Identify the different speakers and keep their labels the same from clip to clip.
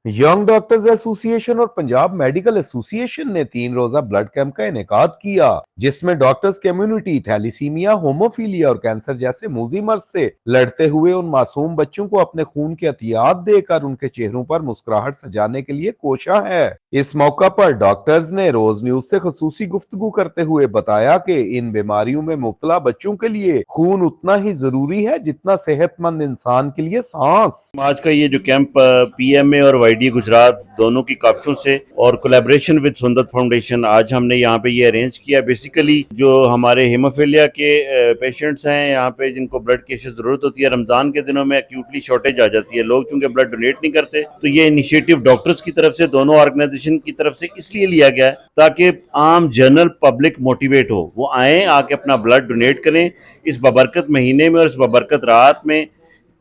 Speaker 1: Young doctors association और Punjab medical association ने 3 रोजा ब्लड कैंप का इनेकाद किया, जिसमें डॉक्टर्स कम्युनिटी थैलीसीमिया, होमोफीलिया और कैंसर जैसे मूजी मर्ज से लड़ते हुए उन मासूम बच्चों को अपने खून के अतियात देकर उनके चेहरों पर मुस्कुराहट सजाने के लिए कोशा है। इस मौका पर डॉक्टर्स ने रोज न्यूज से खसूसी गुफ्तगू करते हुए बताया कि इन बीमारियों में मुब्तला बच्चों के लिए खून उतना ही जरूरी है जितना सेहतमंद इंसान के लिए सांस।
Speaker 2: आज का ये जो कैंप पीएमए और वाईडी गुजरात दोनों की काविशों से और कोलैबोरेशन विद सुंदर फाउंडेशन आज हमने यहाँ पे ये अरेंज किया। बेसिकली जो हमारे हीमोफीलिया के पेशेंट्स हैं यहाँ पे, जिनको ब्लड की जरूरत होती है, रमजान के दिनों में एक्यूटली शॉर्टेज आ जाती है, लोग चूंकि ब्लड डोनेट नहीं करते, तो ये इनिशिएटिव डॉक्टर्स की तरफ से, दोनों ऑर्गेनाइजेशन की तरफ से इसलिए लिया गया है ताकि आम जनरल पब्लिक मोटिवेट हो, वो आए, आके अपना ब्लड डोनेट करें। इस बबरकत महीने में और इस बबरकत रात में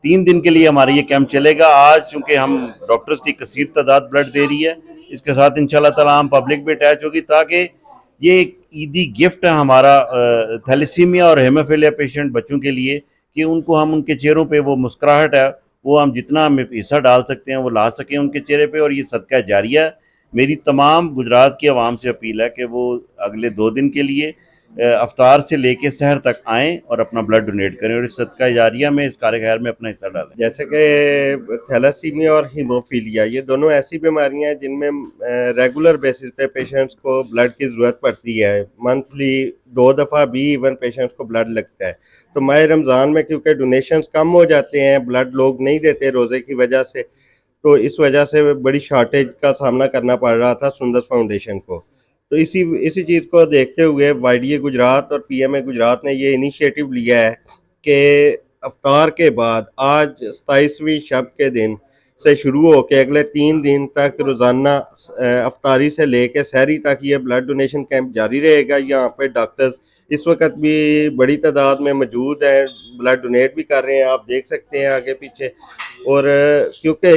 Speaker 2: 3 दिन के लिए हमारा ये कैंप चलेगा। आज चूंकि हम डॉक्टर्स की कसीर तादाद ब्लड दे रही है, इसके साथ इंशाल्लाह ताला आम पब्लिक भी अटैच होगी, ताकि ये एक ईदी गिफ्ट है हमारा थैलेसीमिया और हेमोफीलिया पेशेंट बच्चों के लिए, कि उनको हम उनके चेहरों पे वो मुस्कुराहट है, वो हम जितना हम हिस्सा डाल सकते हैं वो ला सकें उनके चेहरे पे। और ये सदका जारिया है। मेरी तमाम गुजरात की आवाम से अपील है कि वो अगले 2 दिन के लिए अफ्तार से लेके सहर तक आएँ और अपना ब्लड डोनेट करें और इस सदका जारिया में, इस कार्य खैर में अपना हिस्सा डालें।
Speaker 3: जैसे कि थैलासीमिया और हीमोफीलिया, ये दोनों ऐसी बीमारियां हैं जिनमें रेगुलर बेसिस पे पेशेंट्स को ब्लड की ज़रूरत पड़ती है। मंथली 2 दफ़ा भी इवन पेशेंट्स को ब्लड लगता है। तो माह रमज़ान में क्योंकि डोनेशंस कम हो जाते हैं, ब्लड लोग नहीं देते रोज़े की वजह से, तो इस वजह से बड़ी शार्टेज का सामना करना पड़ रहा था सुंदर फाउंडेशन को। तो इसी चीज़ को देखते हुए वाईडीए गुजरात और पीएमए गुजरात ने ये इनिशिएटिव लिया है कि अफ्तार के बाद आज 27वीं शब के दिन से शुरू होकर अगले 3 दिन तक रोज़ाना अफ्तारी से लेकर सहरी तक ये ब्लड डोनेशन कैंप जारी रहेगा। यहाँ पे डॉक्टर्स इस वक्त भी बड़ी तादाद में मौजूद हैं, ब्लड डोनेट भी कर रहे हैं, आप देख सकते हैं आगे पीछे। और क्योंकि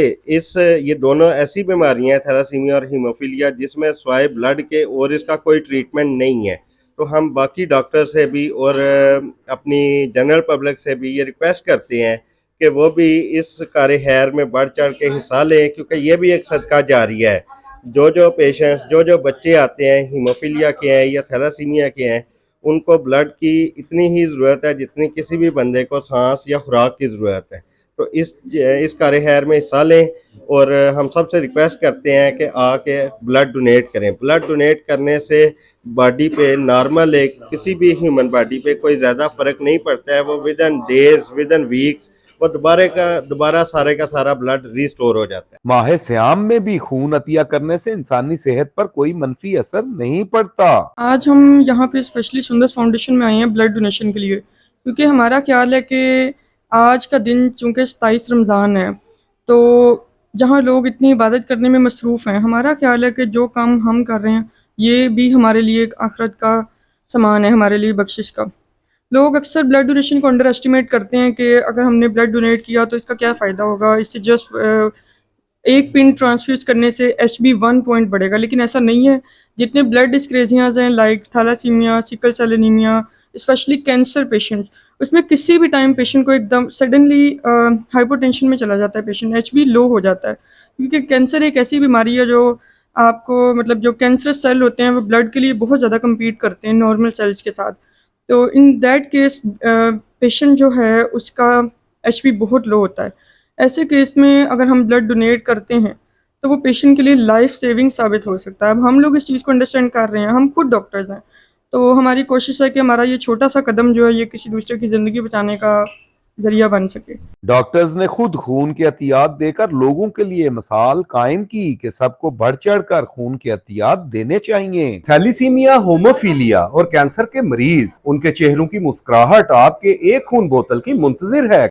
Speaker 3: ये दोनों ऐसी बीमारियां हैं, थैलासीमिया और हीमोफीलिया, जिसमें स्वाय ब्लड के और इसका कोई ट्रीटमेंट नहीं है, तो हम बाकी डॉक्टर से भी और अपनी जनरल पब्लिक से भी ये रिक्वेस्ट करते हैं कि वो भी इस कार्य खैर में बढ़ चढ़ के हिस्सा लें, क्योंकि ये भी एक सदका जारिया है। जो पेशेंट्स, जो बच्चे आते हैं हीमोफीलिया के हैं या थैलासीमिया के हैं, उनको ब्लड की इतनी ही ज़रूरत है जितनी किसी भी बंदे को सांस या खुराक की ज़रूरत है। तो इस कार्य खैर में हिस्सा लें और हम सबसे रिक्वेस्ट करते हैं कि आके ब्लड डोनेट करें। ब्लड डोनेट करने से बॉडी पे नॉर्मल एक किसी भी ह्यूमन बॉडी पे कोई ज़्यादा फ़र्क नहीं पड़ता है। वो with in days, with in weeks, वो दोबारा सारे का सारा ब्लड रिस्टोर हो जाता है।
Speaker 1: माह सियाम में भी खून अतिया करने से इंसानी सेहत पर कोई मनफी असर नहीं पड़ता।
Speaker 4: आज हम यहाँ पे स्पेशली सुंदर फाउंडेशन में आए हैं ब्लड डोनेशन के लिए, क्योंकि हमारा ख्याल है कि आज का दिन चूँकि 27 रमज़ान है, तो जहाँ लोग इतनी इबादत करने में मसरूफ़ हैं, हमारा ख्याल है कि जो काम हम कर रहे हैं ये भी हमारे लिए एक आखिरत का सामान है, हमारे लिए बख्शिश का। लोग अक्सर ब्लड डोनेशन को अंडर एस्टिमेट करते हैं कि अगर हमने ब्लड डोनेट किया तो इसका क्या फ़ायदा होगा, इससे जस्ट एक पिन ट्रांसफ्यूज़ करने से HB1 पॉइंट बढ़ेगा, लेकिन ऐसा नहीं है। जितने ब्लड डिस्क्रेजियाज हैं like thalassaemia, sickle cell anaemia, specially cancer patients, उसमें किसी भी टाइम पेशेंट को एकदम सडनली हाइपोटेंशन में चला जाता है, पेशेंट HB लो हो जाता है, क्योंकि कैंसर एक ऐसी बीमारी है जो आपको मतलब जो कैंसरस सेल होते हैं वो ब्लड के लिए बहुत ज़्यादा कम्पीट करते हैं नॉर्मल सेल्स के साथ। तो इन दैट केस पेशेंट जो है उसका HB बहुत लो होता है। ऐसे केस में अगर हम ब्लड डोनेट करते हैं तो वो पेशेंट के लिए लाइफ सेविंग साबित हो सकता है। अब हम लोग इस चीज़ को अंडरस्टैंड कर रहे हैं, हम खुद डॉक्टर्स हैं, तो हमारी कोशिश है कि हमारा ये छोटा सा कदम जो है ये किसी दूसरे की ज़िंदगी बचाने का जरिया बन सके।
Speaker 1: डॉक्टर्स ने खुद खून के अतियात देकर लोगों के लिए मिसाल कायम की कि सबको बढ़ चढ़कर खून के अतियात देने चाहिए।
Speaker 5: थैलीसीमिया, होमोफीलिया और कैंसर के मरीज, उनके चेहरों की मुस्कुराहट आपके एक खून बोतल की मुंतजिर है।